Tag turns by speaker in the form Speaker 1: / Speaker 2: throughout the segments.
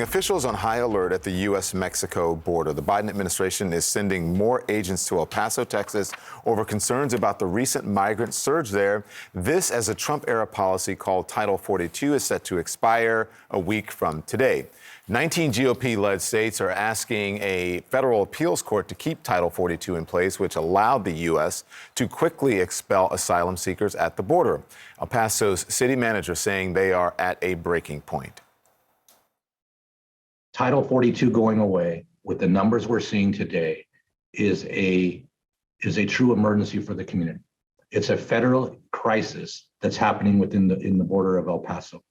Speaker 1: Officials on high alert at the U.S.-Mexico border. The Biden administration is sending more agents to El Paso, Texas, over concerns about the recent migrant surge there. This as a Trump-era policy called Title 42 is set to expire a week from today. 19 GOP-led states are asking a federal appeals court to keep Title 42 in place, which allowed the U.S. to quickly expel asylum seekers at the border. El Paso's city manager saying they are at a breaking point.
Speaker 2: Title 42 going away with the numbers we're seeing today is a true emergency for the community. It's a federal crisis that's happening in the border of El Paso.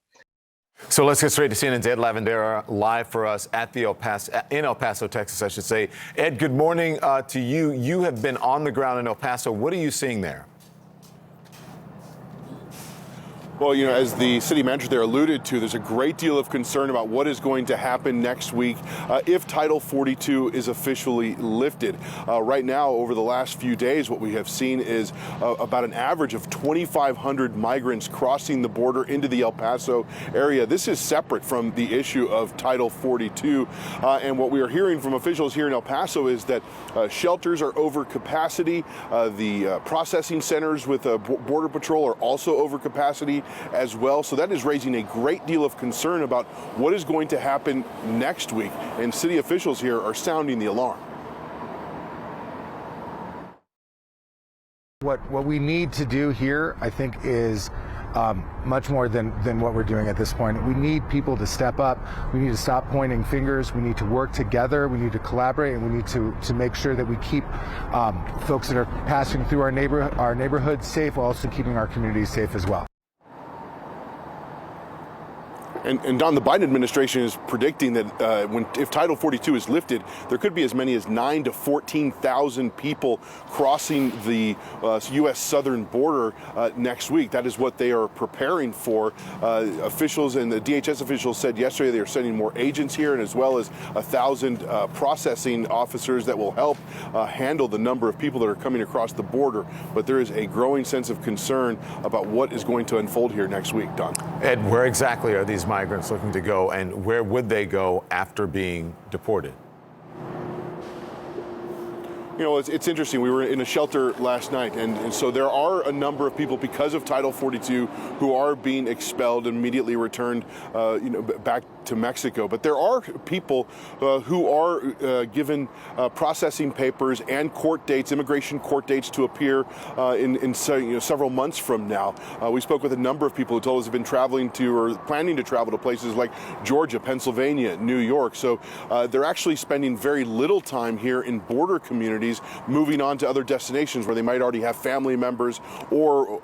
Speaker 1: So let's get straight to CNN's Ed Lavandera live for us at in El Paso, Texas, I should say. Ed, good morning to you. You have been on the ground in El Paso. What are you seeing there?
Speaker 3: Well, as the city manager there alluded to, there's a great deal of concern about what is going to happen next week if Title 42 is officially lifted. Right now, over the last few days, what we have seen is about an average of 2,500 migrants crossing the border into the El Paso area. This is separate from the issue of Title 42. And what we are hearing from officials here in El Paso is that shelters are over capacity. The processing centers with Border Patrol are also over capacity as well. So that is raising a great deal of concern about what is going to happen next week. And city officials here are sounding the alarm.
Speaker 4: What we need to do here, I think, is much more than what we're doing at this point. We need people to step up. We need to stop pointing fingers. We need to work together. We need to collaborate, and we need to make sure that we keep folks that are passing through our neighborhoods safe, while also keeping our communities safe as well.
Speaker 3: And Don, the Biden administration is predicting that if Title 42 is lifted, there could be as many as 9,000 to 14,000 people crossing the U.S. southern border next week. That is what they are preparing for. Officials and the DHS officials said yesterday they are sending more agents here, and as well as 1,000 processing officers that will help handle the number of people that are coming across the border. But there is a growing sense of concern about what is going to unfold here next week, Don.
Speaker 1: Ed, where exactly are these migrants looking to go, and where would they go after being deported?
Speaker 3: It's interesting. We were in a shelter last night, and so there are a number of people, because of Title 42, who are being expelled and immediately returned, back to Mexico. But there are people who are given processing papers and court dates, immigration court dates, to appear in several months from now. We spoke with a number of people who told us they've been traveling to or planning to travel to places like Georgia, Pennsylvania, New York. So they're actually spending very little time here in border communities, moving on to other destinations where they might already have family members or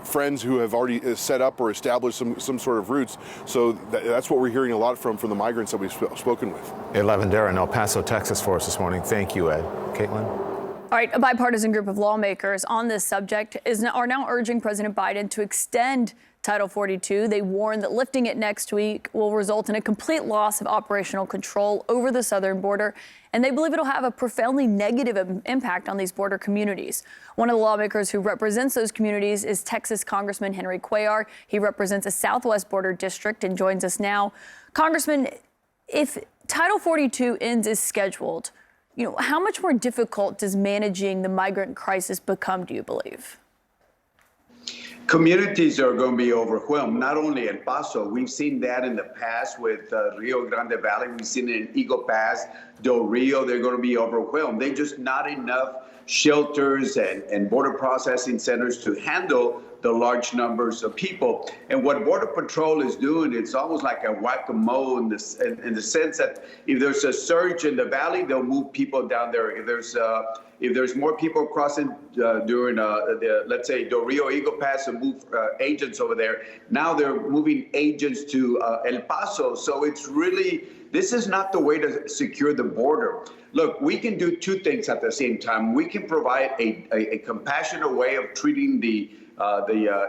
Speaker 3: friends who have already set up or established some sort of roots. So that's what we're hearing a lot from the migrants that we've spoken with.
Speaker 1: Ed Lavandera in El Paso, Texas, for us this morning. Thank you, Ed. Caitlin?
Speaker 5: All right, a bipartisan group of lawmakers on this subject are now urging President Biden to extend Title 42. They warn that lifting it next week will result in a complete loss of operational control over the southern border, and they believe it'll have a profoundly negative impact on these border communities. One of the lawmakers who represents those communities is Texas Congressman Henry Cuellar. He represents a southwest border district and joins us now. Congressman, if Title 42 ends as scheduled, how much more difficult does managing the migrant crisis become, do you believe?
Speaker 6: Communities are going to be overwhelmed, not only El Paso. We've seen that in the past with Rio Grande Valley. We've seen it in Eagle Pass, Del Rio. They're going to be overwhelmed. There's just not enough shelters and border processing centers to handle the large numbers of people. And what Border Patrol is doing, it's almost like a whack-a-mole in the sense that if there's a surge in the valley, they'll move people down there. If there's more people crossing during let's say Del Rio, Eagle Pass, and move agents over there, now they're moving agents to El Paso. So it's really, this is not the way to secure the border. Look, we can do two things at the same time. We can provide a compassionate way of treating the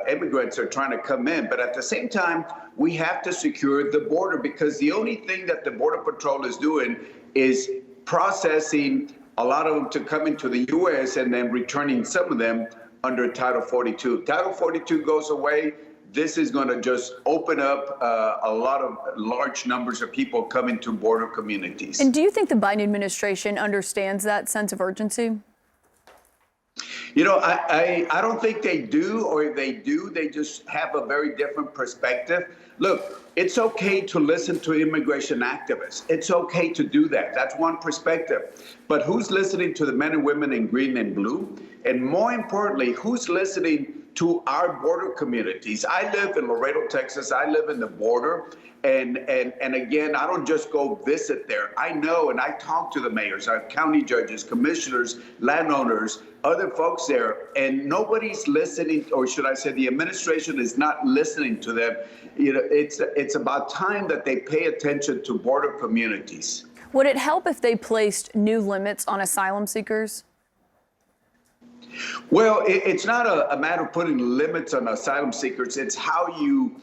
Speaker 6: immigrants that are trying to come in. But at the same time, we have to secure the border, because the only thing that the Border Patrol is doing is processing a lot of them to come into the U.S. and then returning some of them under Title 42. Title 42 goes away, this is going to just open up a lot of large numbers of people coming to border communities.
Speaker 5: And do you think the Biden administration understands that sense of urgency?
Speaker 6: You know, I don't think they do, or if they do, they just have a very different perspective. Look, it's okay to listen to immigration activists. It's okay to do that. That's one perspective. But who's listening to the men and women in green and blue? And more importantly, who's listening to our border communities? I live in Laredo, Texas. I live in the border. And again, I don't just go visit there. I know, and I talk to the mayors, our county judges, commissioners, landowners, other folks there, and nobody's listening, or should I say the administration is not listening to them. You know, it's about time that they pay attention to border communities.
Speaker 5: Would it help if they placed new limits on asylum seekers?
Speaker 6: Well, it's not a matter of putting limits on asylum seekers. It's how you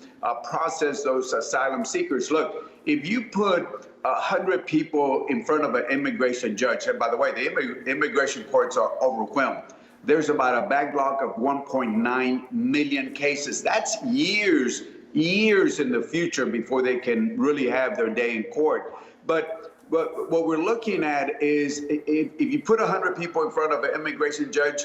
Speaker 6: process those asylum seekers. Look, if you put 100 people in front of an immigration judge, and by the way, the immigration courts are overwhelmed. There's about a backlog of 1.9 million cases. That's years in the future before they can really have their day in court. But what we're looking at is if you put 100 people in front of an immigration judge,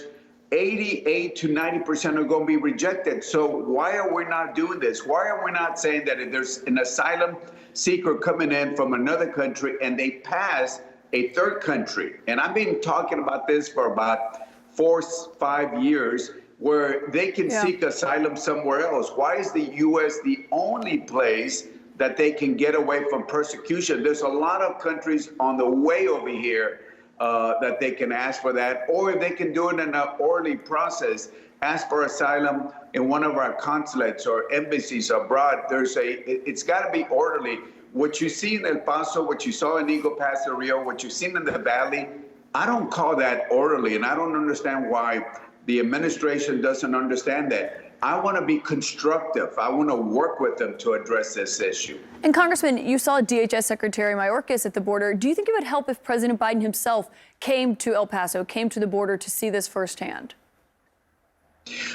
Speaker 6: 88 to 90% are going to be rejected. So why are we not doing this? Why are we not saying that if there's an asylum seeker coming in from another country and they pass a third country, and I've been talking about this for about 4-5 years, where they can seek asylum somewhere else. Why is the U.S. the only place that they can get away from persecution? There's a lot of countries on the way over here that they can ask for that, or they can do it in an orderly process, ask for asylum in one of our consulates or embassies abroad. It's got to be orderly. What you see in El Paso, what you saw in Eagle Pass Del Rio, what you've seen in the Valley, I don't call that orderly, and I don't understand why the administration doesn't understand that. I want to be constructive. I want to work with them to address this issue.
Speaker 5: And Congressman, you saw DHS Secretary Mayorkas at the border. Do you think it would help if President Biden himself came to El Paso, came to the border to see this firsthand?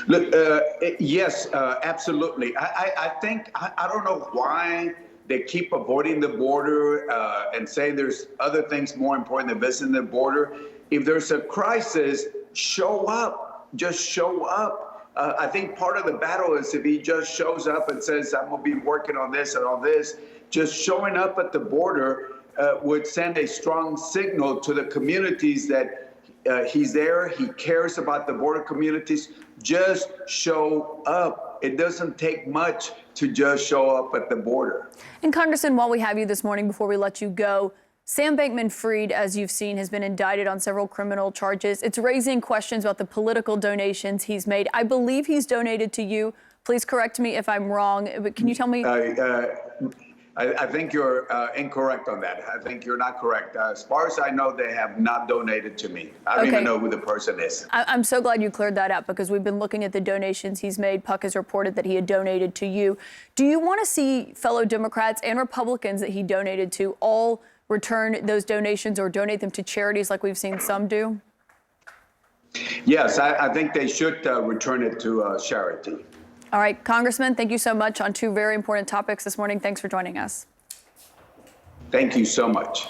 Speaker 6: Look, yes, absolutely. I think, I don't know why they keep avoiding the border and say there's other things more important than visiting the border. If there's a crisis, show up, just show up. I think part of the battle is if he just shows up and says, I'm going to be working on this and all this, just showing up at the border would send a strong signal to the communities that he's there, he cares about the border communities. Just show up. It doesn't take much to just show up at the border.
Speaker 5: And Congressman, while we have you this morning, before we let you go, Sam Bankman-Fried, as you've seen, has been indicted on several criminal charges. It's raising questions about the political donations he's made. I believe he's donated to you. Please correct me if I'm wrong, but can you tell me?
Speaker 6: I think you're incorrect on that. I think you're not correct. As far as I know, they have not donated to me. I don't even know who the person is.
Speaker 5: I'm so glad you cleared that up, because we've been looking at the donations he's made. Puck has reported that he had donated to you. Do you want to see fellow Democrats and Republicans that he donated to all return those donations or donate them to charities like we've seen some do?
Speaker 6: Yes, I think they should return it to charity.
Speaker 5: All right, Congressman, thank you so much on two very important topics this morning. Thanks for joining us.
Speaker 6: Thank you so much.